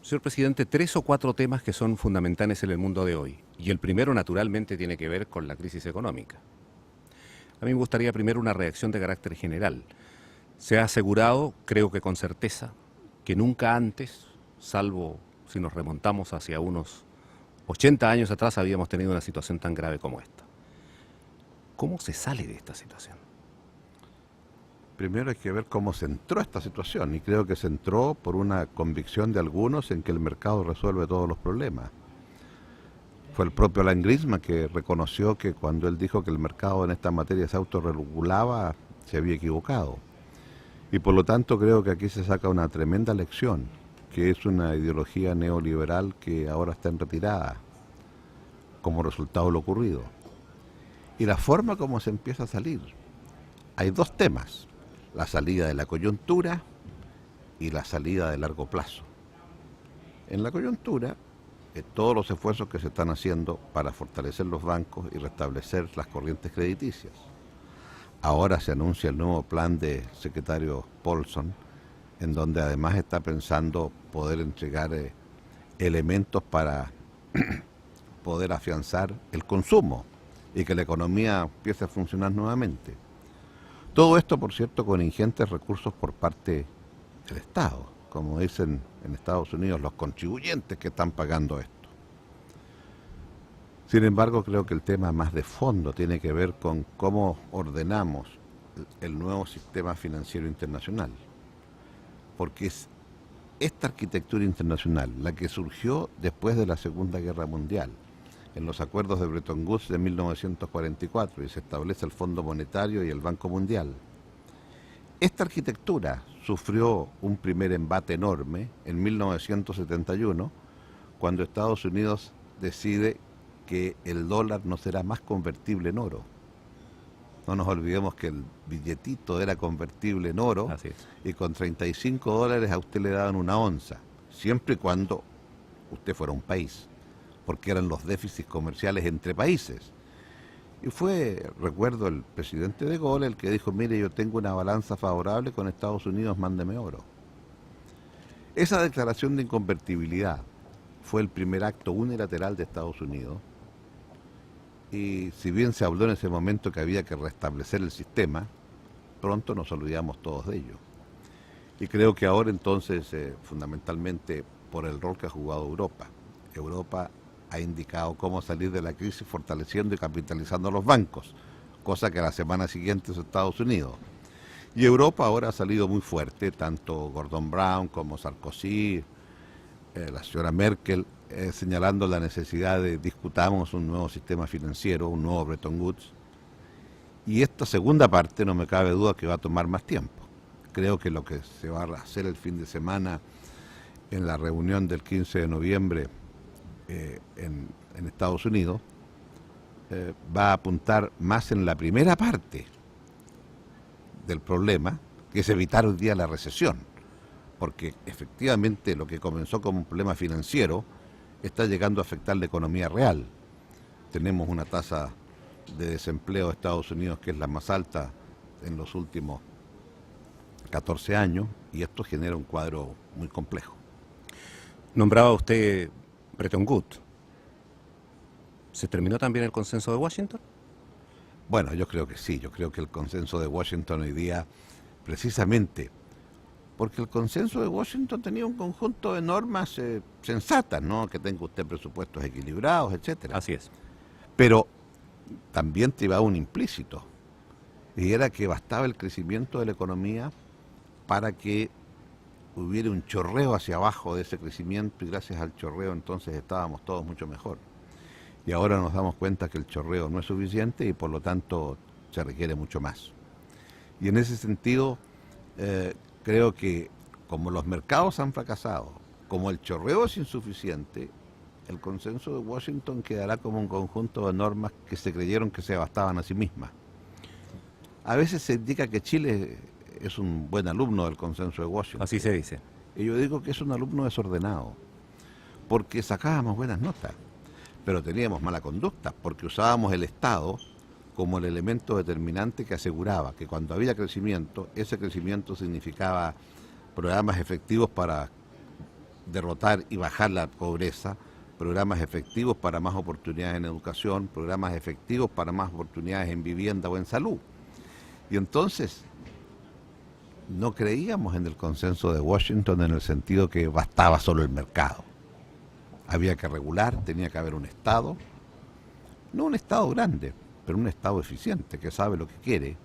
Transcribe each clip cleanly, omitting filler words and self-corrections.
Señor presidente, 3 o 4 temas que son fundamentales en el mundo de hoy. Y el primero, naturalmente, tiene que ver con la crisis económica. A mí me gustaría primero una reacción de carácter general. Se ha asegurado, creo que con certeza, que nunca antes, salvo si nos remontamos hacia unos 80 años atrás, habíamos tenido una situación tan grave como esta. ¿Cómo se sale de esta situación? Primero hay que ver cómo se entró a esta situación, y creo que se entró por una convicción de algunos en que el mercado resuelve todos los problemas. Fue el propio Alan Greenspan que reconoció que cuando él dijo que el mercado en esta materia se autorregulaba, se había equivocado. Y por lo tanto creo que aquí se saca una tremenda lección, que es una ideología neoliberal que ahora está en retirada, como resultado de lo ocurrido. Y la forma como se empieza a salir. Hay dos temas: la salida de la coyuntura y la salida de largo plazo. En la coyuntura, todos los esfuerzos que se están haciendo para fortalecer los bancos y restablecer las corrientes crediticias. Ahora se anuncia el nuevo plan del secretario Paulson, en donde además está pensando poder entregar elementos para poder afianzar el consumo y que la economía empiece a funcionar nuevamente. Todo esto, por cierto, con ingentes recursos por parte del Estado, como dicen en Estados Unidos, los contribuyentes que están pagando esto. Sin embargo, creo que el tema más de fondo tiene que ver con cómo ordenamos el nuevo sistema financiero internacional. Porque es esta arquitectura internacional la que surgió después de la Segunda Guerra Mundial, en los acuerdos de Bretton Woods de 1944, y se establece el Fondo Monetario y el Banco Mundial. Esta arquitectura sufrió un primer embate enorme en 1971, cuando Estados Unidos decide que el dólar no será más convertible en oro. No nos olvidemos que el billetito era convertible en oro. Así es. Y con $35 a usted le daban una onza, siempre y cuando usted fuera un país, porque eran los déficits comerciales entre países. Y fue, recuerdo, el presidente de Gaulle el que dijo: mire, yo tengo una balanza favorable con Estados Unidos, mándeme oro. Esa declaración de inconvertibilidad fue el primer acto unilateral de Estados Unidos, y si bien se habló en ese momento que había que restablecer el sistema, pronto nos olvidamos todos de ello. Y creo que ahora entonces, fundamentalmente por el rol que ha jugado Europa ha indicado cómo salir de la crisis fortaleciendo y capitalizando los bancos, cosa que a la semana siguiente es Estados Unidos. Y Europa ahora ha salido muy fuerte, tanto Gordon Brown como Sarkozy, la señora Merkel, señalando la necesidad de discutamos un nuevo sistema financiero, un nuevo Bretton Woods. Y esta segunda parte no me cabe duda que va a tomar más tiempo. Creo que lo que se va a hacer el fin de semana en la reunión del 15 de noviembre en Estados Unidos va a apuntar más en la primera parte del problema, que es evitar hoy día la recesión, porque efectivamente lo que comenzó como un problema financiero está llegando a afectar la economía real. Tenemos una tasa de desempleo de Estados Unidos que es la más alta en los últimos 14 años, y esto genera un cuadro muy complejo. Nombraba usted Bretton Woods. ¿Se terminó también el consenso de Washington? Bueno, yo creo que sí, yo creo que el consenso de Washington hoy día, precisamente porque el consenso de Washington tenía un conjunto de normas sensatas, ¿no? Que tenga usted presupuestos equilibrados, etcétera. Así es. Pero también te iba un implícito, y era que bastaba el crecimiento de la economía para que hubiera un chorreo hacia abajo de ese crecimiento, y gracias al chorreo entonces estábamos todos mucho mejor. Y ahora nos damos cuenta que el chorreo no es suficiente y por lo tanto se requiere mucho más. Y en ese sentido, creo que como los mercados han fracasado, como el chorreo es insuficiente, el consenso de Washington quedará como un conjunto de normas que se creyeron que se bastaban a sí mismas. A veces se indica que Chile es un buen alumno del consenso de Washington. Así se dice. Y yo digo que es un alumno desordenado, porque sacábamos buenas notas, pero teníamos mala conducta, porque usábamos el Estado como el elemento determinante que aseguraba que cuando había crecimiento, ese crecimiento significaba programas efectivos para derrotar y bajar la pobreza, programas efectivos para más oportunidades en educación, programas efectivos para más oportunidades en vivienda o en salud. Y entonces no creíamos en el consenso de Washington en el sentido que bastaba solo el mercado. Había que regular, tenía que haber un Estado, no un Estado grande, pero un Estado eficiente, que sabe lo que quiere,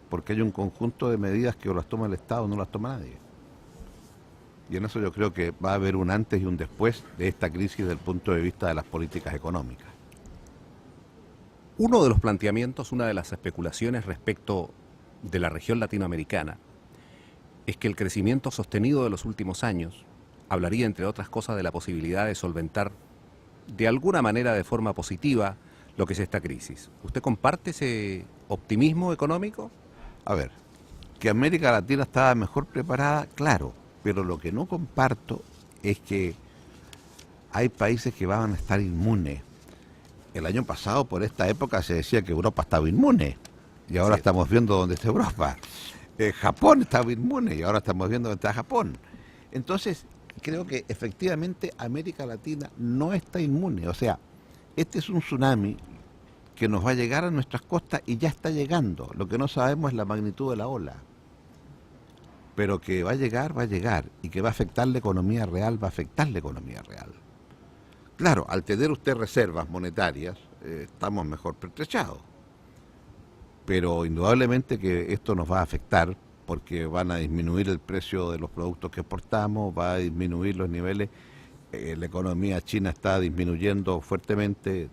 porque hay un conjunto de medidas que o las toma el Estado o no las toma nadie. Y en eso yo creo que va a haber un antes y un después de esta crisis desde el punto de vista de las políticas económicas. Uno de los planteamientos, una de las especulaciones respecto de la región latinoamericana es que el crecimiento sostenido de los últimos años hablaría, entre otras cosas, de la posibilidad de solventar de alguna manera, de forma positiva, lo que es esta crisis. ¿Usted comparte ese optimismo económico? A ver, que América Latina estaba mejor preparada, claro, pero lo que no comparto es que hay países que van a estar inmunes. El año pasado, por esta época, se decía que Europa estaba inmune, y ahora estamos viendo dónde está Europa. Japón estaba inmune, y ahora estamos viendo dónde está Japón. Entonces, creo que efectivamente América Latina no está inmune. O sea, este es un tsunami que nos va a llegar a nuestras costas y ya está llegando. Lo que no sabemos es la magnitud de la ola. Pero que va a llegar, y que va a afectar la economía real, va a afectar la economía real. Claro, al tener usted reservas monetarias, estamos mejor pertrechados. Pero indudablemente que esto nos va a afectar porque van a disminuir el precio de los productos que exportamos, va a disminuir los niveles. La economía china está disminuyendo fuertemente,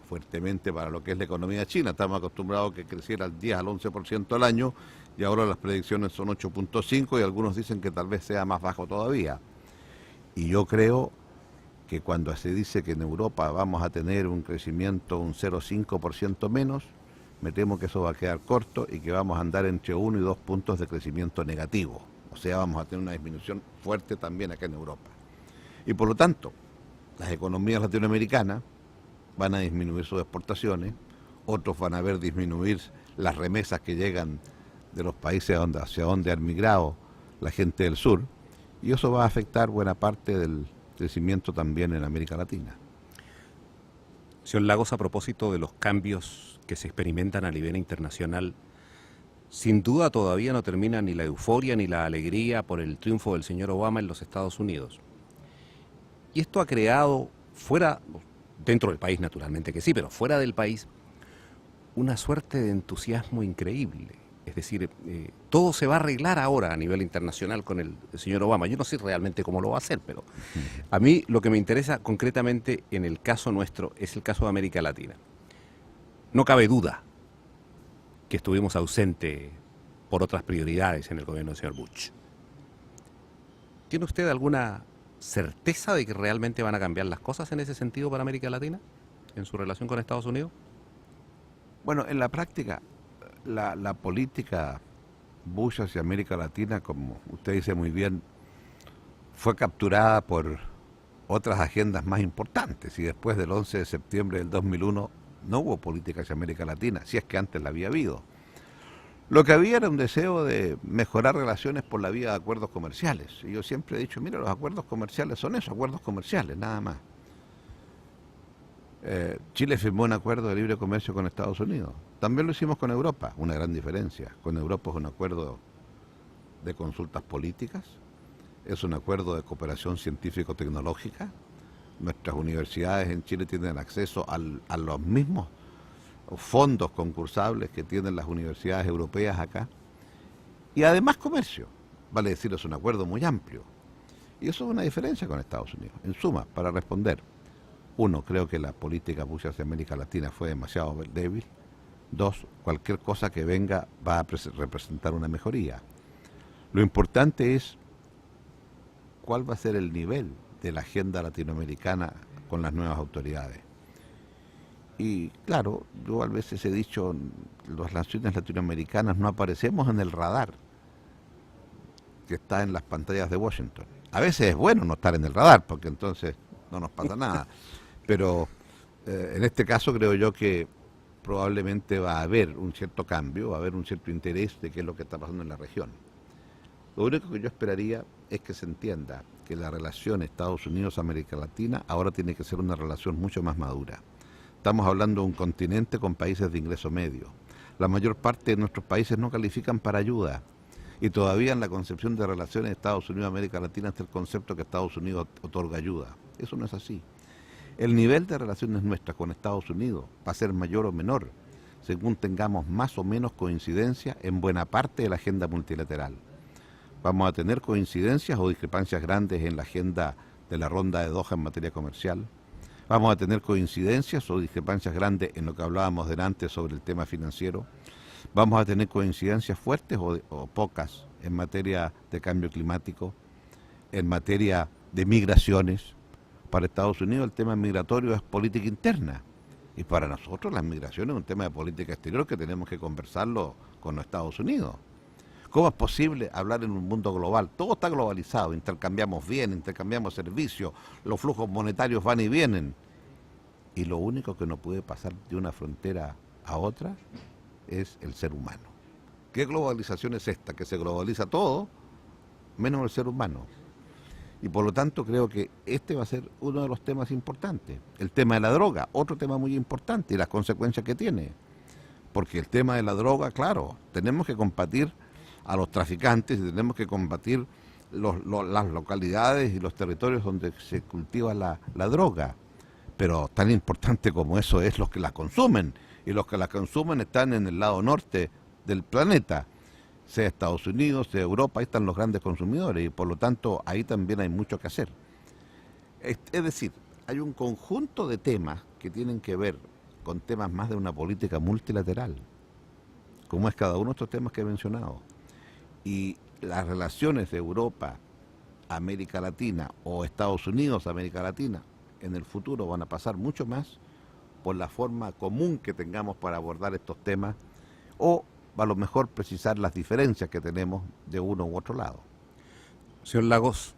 fuertemente para lo que es la economía china. Estamos acostumbrados a que creciera al 10 al 11% al año y ahora las predicciones son 8.5 y algunos dicen que tal vez sea más bajo todavía. Y yo creo que cuando se dice que en Europa vamos a tener un crecimiento un 0,5% menos, me temo que eso va a quedar corto y que vamos a andar entre 1 y 2 puntos de crecimiento negativo. O sea, vamos a tener una disminución fuerte también acá en Europa. Y por lo tanto, las economías latinoamericanas van a disminuir sus exportaciones, otros van a ver disminuir las remesas que llegan de los países hacia donde ha migrado la gente del sur, y eso va a afectar buena parte del crecimiento también en América Latina. Señor Lagos, a propósito de los cambios que se experimentan a nivel internacional, sin duda todavía no termina ni la euforia ni la alegría por el triunfo del señor Obama en los Estados Unidos. Y esto ha creado, dentro del país naturalmente que sí, pero fuera del país, una suerte de entusiasmo increíble. Es decir, todo se va a arreglar ahora a nivel internacional con el señor Obama. Yo no sé realmente cómo lo va a hacer, pero a mí lo que me interesa concretamente en el caso nuestro es el caso de América Latina. No cabe duda que estuvimos ausentes por otras prioridades en el gobierno del señor Bush. ¿Tiene usted alguna certeza de que realmente van a cambiar las cosas en ese sentido para América Latina, en su relación con Estados Unidos? Bueno, en la práctica, la política Bush hacia América Latina, como usted dice muy bien, fue capturada por otras agendas más importantes, y después del 11 de septiembre del 2001 no hubo política hacia América Latina, si es que antes la había habido. Lo que había era un deseo de mejorar relaciones por la vía de acuerdos comerciales. Y yo siempre he dicho, mira, los acuerdos comerciales son eso, acuerdos comerciales, nada más. Chile firmó un acuerdo de libre comercio con Estados Unidos. También lo hicimos con Europa, una gran diferencia. Con Europa es un acuerdo de consultas políticas, es un acuerdo de cooperación científico-tecnológica. Nuestras universidades en Chile tienen acceso a los mismos fondos concursables que tienen las universidades europeas acá. Y además comercio, vale decir, es un acuerdo muy amplio. Y eso es una diferencia con Estados Unidos. En suma, para responder, uno, creo que la política Bush hacia América Latina fue demasiado débil. Dos, cualquier cosa que venga va a representar una mejoría. Lo importante es cuál va a ser el nivel de la agenda latinoamericana con las nuevas autoridades. Y claro, yo a veces he dicho, las naciones latinoamericanas no aparecemos en el radar que está en las pantallas de Washington. A veces es bueno no estar en el radar, porque entonces no nos pasa nada. Pero en este caso creo yo que probablemente va a haber un cierto cambio, va a haber un cierto interés de qué es lo que está pasando en la región. Lo único que yo esperaría es que se entienda que la relación Estados Unidos-América Latina ahora tiene que ser una relación mucho más madura. Estamos hablando de un continente con países de ingreso medio. La mayor parte de nuestros países no califican para ayuda. Y todavía en la concepción de relaciones Estados Unidos-América Latina está el concepto que Estados Unidos otorga ayuda. Eso no es así. El nivel de relaciones nuestras con Estados Unidos va a ser mayor o menor, según tengamos más o menos coincidencia en buena parte de la agenda multilateral. Vamos a tener coincidencias o discrepancias grandes en la agenda de la ronda de Doha en materia comercial. Vamos a tener coincidencias o discrepancias grandes en lo que hablábamos delante sobre el tema financiero. Vamos a tener coincidencias fuertes o pocas en materia de cambio climático, en materia de migraciones. Para Estados Unidos el tema migratorio es política interna y para nosotros la migración es un tema de política exterior que tenemos que conversarlo con los Estados Unidos. ¿Cómo es posible hablar en un mundo global? Todo está globalizado, intercambiamos bienes, intercambiamos servicios, los flujos monetarios van y vienen. Y lo único que no puede pasar de una frontera a otra es el ser humano. ¿Qué globalización es esta? Que se globaliza todo, menos el ser humano. Y por lo tanto creo que este va a ser uno de los temas importantes. El tema de la droga, otro tema muy importante y las consecuencias que tiene. Porque el tema de la droga, claro, tenemos que combatir a los traficantes y tenemos que combatir las localidades y los territorios donde se cultiva la droga. Pero tan importante como eso es los que la consumen. Y los que la consumen están en el lado norte del planeta. Sea Estados Unidos, sea Europa, ahí están los grandes consumidores y por lo tanto ahí también hay mucho que hacer. Es decir, hay un conjunto de temas que tienen que ver con temas más de una política multilateral, como es cada uno de estos temas que he mencionado. Y las relaciones de Europa, América Latina o Estados Unidos, América Latina, en el futuro van a pasar mucho más por la forma común que tengamos para abordar estos temas o a lo mejor precisar las diferencias que tenemos de uno u otro lado. Señor Lagos,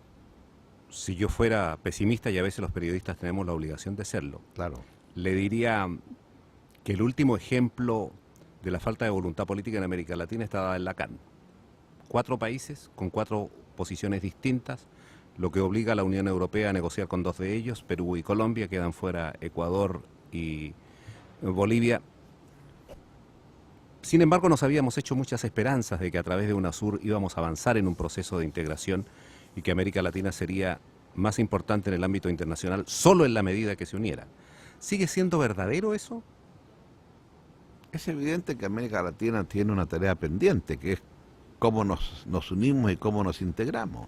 si yo fuera pesimista, y a veces los periodistas tenemos la obligación de serlo, Claro. le diría que el último ejemplo de la falta de voluntad política en América Latina estaba en la CAN. 4 países con 4 posiciones distintas, lo que obliga a la Unión Europea a negociar con 2 de ellos, Perú y Colombia, quedan fuera Ecuador y Bolivia. Sin embargo, nos habíamos hecho muchas esperanzas de que a través de UNASUR íbamos a avanzar en un proceso de integración y que América Latina sería más importante en el ámbito internacional solo en la medida que se uniera. ¿Sigue siendo verdadero eso? Es evidente que América Latina tiene una tarea pendiente, que es cómo nos unimos y cómo nos integramos.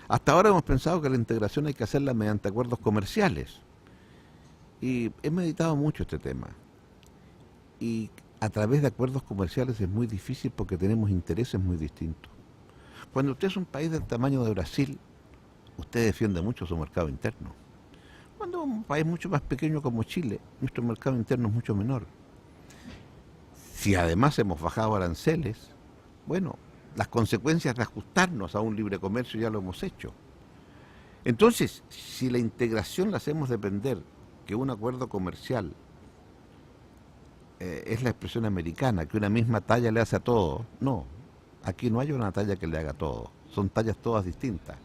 Hasta ahora hemos pensado que la integración hay que hacerla mediante acuerdos comerciales. Y he meditado mucho este tema. Y a través de acuerdos comerciales es muy difícil porque tenemos intereses muy distintos. Cuando usted es un país del tamaño de Brasil, usted defiende mucho su mercado interno. Cuando es un país mucho más pequeño como Chile, nuestro mercado interno es mucho menor. Si además hemos bajado aranceles, bueno, las consecuencias de ajustarnos a un libre comercio ya lo hemos hecho. Entonces, si la integración la hacemos depender que un acuerdo comercial es la expresión americana, que una misma talla le hace a todo. No, aquí no hay una talla que le haga a todo, son tallas todas distintas.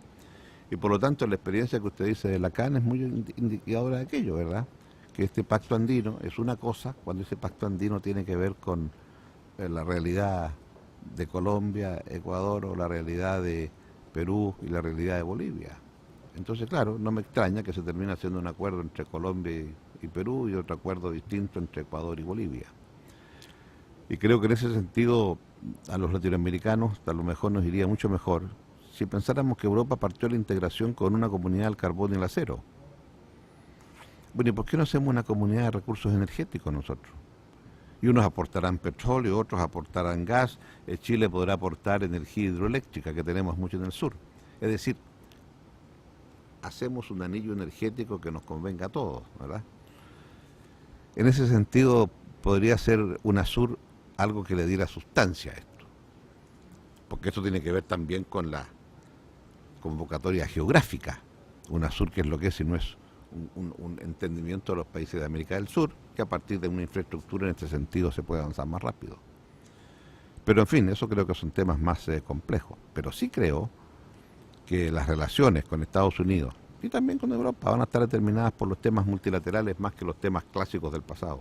Y por lo tanto la experiencia que usted dice de la CAN es muy indicadora de aquello, ¿verdad? Que este pacto andino es una cosa, cuando ese pacto andino tiene que ver con la realidad de Colombia, Ecuador, o la realidad de Perú y la realidad de Bolivia. Entonces, claro, no me extraña que se termine haciendo un acuerdo entre Colombia y Perú y otro acuerdo distinto entre Ecuador y Bolivia. Y creo que en ese sentido a los latinoamericanos a lo mejor nos iría mucho mejor si pensáramos que Europa partió la integración con una comunidad del carbón y el acero. Bueno, ¿y por qué no hacemos una comunidad de recursos energéticos nosotros? Y unos aportarán petróleo, otros aportarán gas, Chile podrá aportar energía hidroeléctrica, que tenemos mucho en el sur. Es decir, hacemos un anillo energético que nos convenga a todos, ¿verdad? En ese sentido, podría ser UNASUR algo que le diera sustancia a esto. Porque esto tiene que ver también con la convocatoria geográfica. UNASUR, ¿qué es lo que es? Si no es un entendimiento de los países de América del Sur, que a partir de una infraestructura en este sentido se puede avanzar más rápido. Pero en fin, eso creo que son temas más complejos. Pero sí creo que las relaciones con Estados Unidos y también con Europa van a estar determinadas por los temas multilaterales más que los temas clásicos del pasado.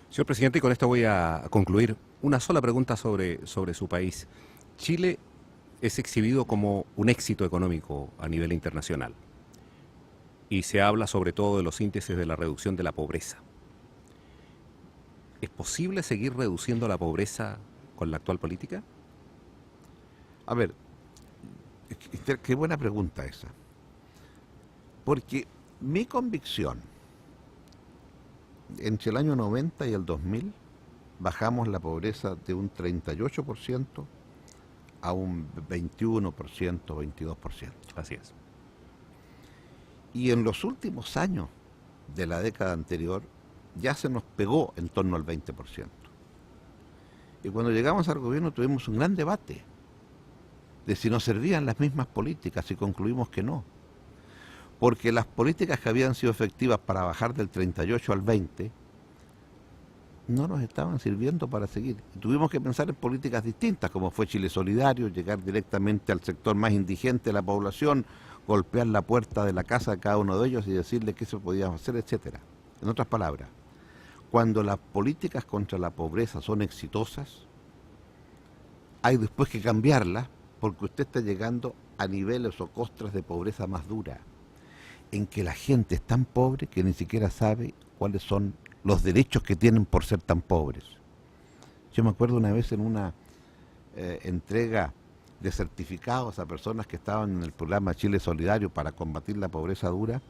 Señor presidente, y con esto voy a concluir. Una sola pregunta sobre su país. Chile es exhibido como un éxito económico a nivel internacional y se habla sobre todo de los índices de la reducción de la pobreza. ¿Es posible seguir reduciendo la pobreza con la actual política? A ver, qué buena pregunta esa. Porque mi convicción, entre el año 90 y el 2000, bajamos la pobreza de un 38% a un 21%, 22%. Así es. Y en los últimos años de la década anterior ya se nos pegó en torno al 20%. Y cuando llegamos al gobierno tuvimos un gran debate de si nos servían las mismas políticas y concluimos que no. Porque las políticas que habían sido efectivas para bajar del 38 al 20 no nos estaban sirviendo para seguir. Y tuvimos que pensar en políticas distintas, como fue Chile Solidario, llegar directamente al sector más indigente de la población, golpear la puerta de la casa de cada uno de ellos y decirle qué se podía hacer, etcétera. En otras palabras, cuando las políticas contra la pobreza son exitosas, hay después que cambiarlas porque usted está llegando a niveles o costras de pobreza más dura, en que la gente es tan pobre que ni siquiera sabe cuáles son los derechos que tienen por ser tan pobres. Yo me acuerdo una vez en una entrega de certificados a personas que estaban en el programa Chile Solidario para combatir la pobreza dura,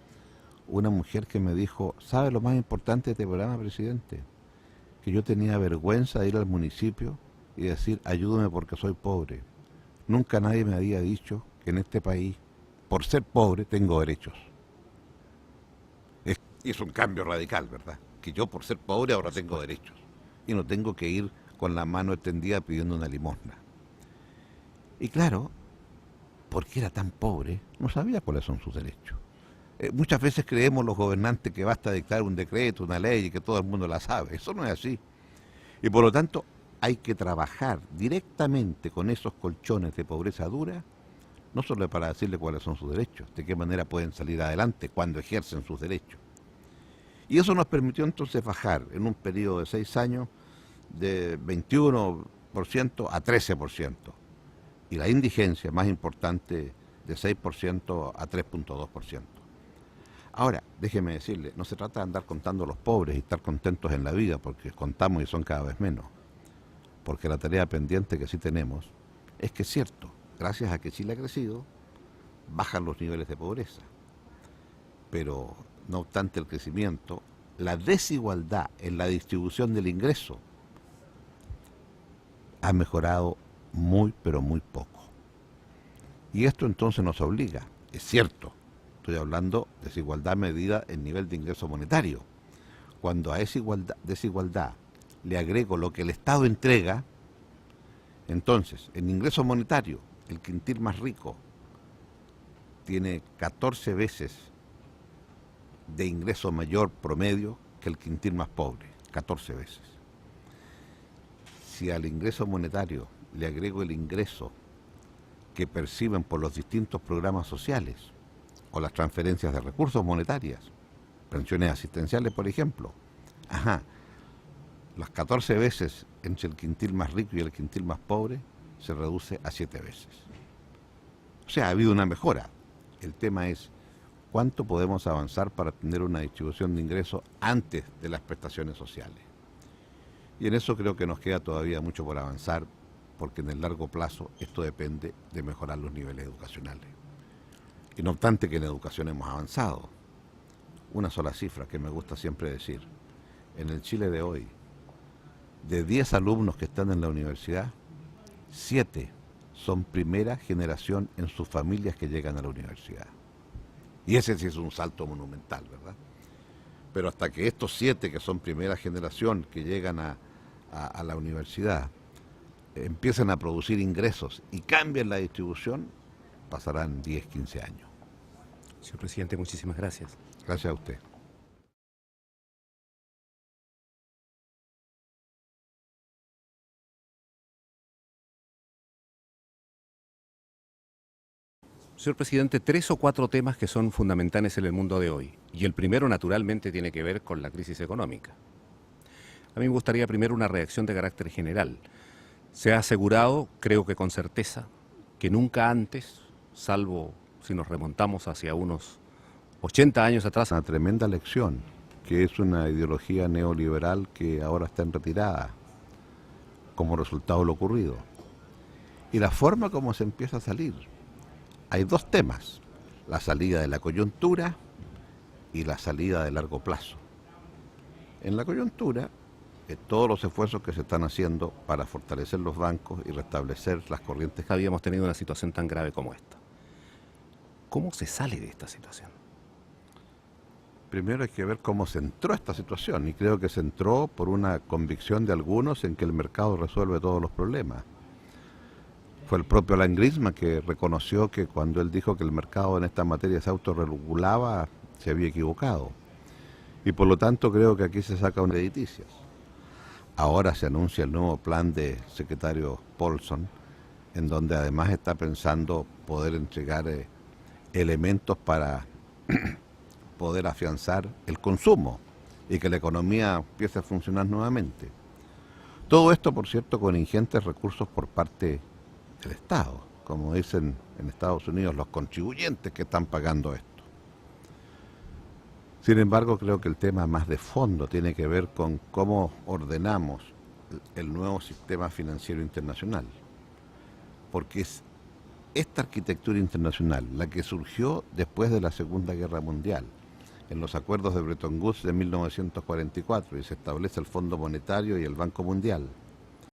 una mujer que me dijo, ¿sabe lo más importante de este programa, presidente? Que yo tenía vergüenza de ir al municipio y decir, ayúdame porque soy pobre. Nunca nadie me había dicho que en este país, por ser pobre, tengo derechos. Es un cambio radical, ¿verdad? Que yo por ser pobre ahora tengo derechos. Y no tengo que ir con la mano extendida pidiendo una limosna. Y claro, porque era tan pobre, no sabía cuáles son sus derechos. Muchas veces creemos los gobernantes que basta dictar un decreto, una ley y que todo el mundo la sabe. Eso no es así. Y por lo tanto hay que trabajar directamente con esos colchones de pobreza dura, no solo para decirle cuáles son sus derechos, de qué manera pueden salir adelante cuando ejercen sus derechos. Y eso nos permitió entonces bajar en un periodo de 6 años de 21% a 13%. Y la indigencia más importante de 6% a 3.2%. Ahora, déjeme decirle, no se trata de andar contando los pobres y estar contentos en la vida, porque contamos y son cada vez menos. Porque la tarea pendiente que sí tenemos es que es cierto, gracias a que Chile ha crecido, bajan los niveles de pobreza. Pero, no obstante el crecimiento, la desigualdad en la distribución del ingreso ha mejorado muy, pero muy poco. Y esto entonces nos obliga, es cierto, estoy hablando de desigualdad medida en nivel de ingreso monetario. Cuando a esa desigualdad le agrego lo que el Estado entrega, entonces, en ingreso monetario, el quintil más rico tiene 14 veces de ingreso mayor promedio que el quintil más pobre, 14 veces. Si al ingreso monetario le agrego el ingreso que perciben por los distintos programas sociales o las transferencias de recursos monetarias, pensiones asistenciales, por ejemplo, las 14 veces entre el quintil más rico y el quintil más pobre se reduce a 7 veces. O sea, ha habido una mejora. El tema es cuánto podemos avanzar para tener una distribución de ingresos antes de las prestaciones sociales. Y en eso creo que nos queda todavía mucho por avanzar, porque en el largo plazo esto depende de mejorar los niveles educacionales. Y no obstante que en educación hemos avanzado, una sola cifra que me gusta siempre decir, en el Chile de hoy, de 10 alumnos que están en la universidad, 7 son primera generación en sus familias que llegan a la universidad. Y ese sí es un salto monumental, ¿verdad? Pero hasta que estos 7 que son primera generación que llegan a la universidad empiecen a producir ingresos y cambien la distribución, pasarán 10, 15 años. Señor presidente, muchísimas gracias. Gracias a usted. Señor presidente, 3 o 4 temas que son fundamentales en el mundo de hoy. Y el primero, naturalmente, tiene que ver con la crisis económica. A mí me gustaría primero una reacción de carácter general. Se ha asegurado, creo que con certeza, que nunca antes, salvo si nos remontamos hacia unos 80 años atrás, Una tremenda lección, que es una ideología neoliberal que ahora está en retirada, como resultado de lo ocurrido. Y la forma como se empieza a salir. Hay 2 temas, la salida de la coyuntura y la salida de largo plazo. En la coyuntura, todos los esfuerzos que se están haciendo para fortalecer los bancos y restablecer las corrientes. habíamos tenido una situación tan grave como esta. ¿Cómo se sale de esta situación? Primero hay que ver cómo se entró a esta situación, y creo que se entró por una convicción de algunos en que el mercado resuelve todos los problemas. Fue el propio Alan Greenspan que reconoció que cuando él dijo que el mercado en esta materia se autorregulaba, se había equivocado. Y por lo tanto creo que aquí se saca una crediticias. Ahora se anuncia el nuevo plan del secretario Paulson, en donde además está pensando poder entregar elementos para poder afianzar el consumo y que la economía empiece a funcionar nuevamente. Todo esto, por cierto, con ingentes recursos por parte del Estado, como dicen en Estados Unidos, los contribuyentes que están pagando esto. Sin embargo, creo que el tema más de fondo tiene que ver con cómo ordenamos el nuevo sistema financiero internacional, porque es esta arquitectura internacional la que surgió después de la Segunda Guerra Mundial, en los acuerdos de Bretton Woods de 1944, y se establece el Fondo Monetario y el Banco Mundial.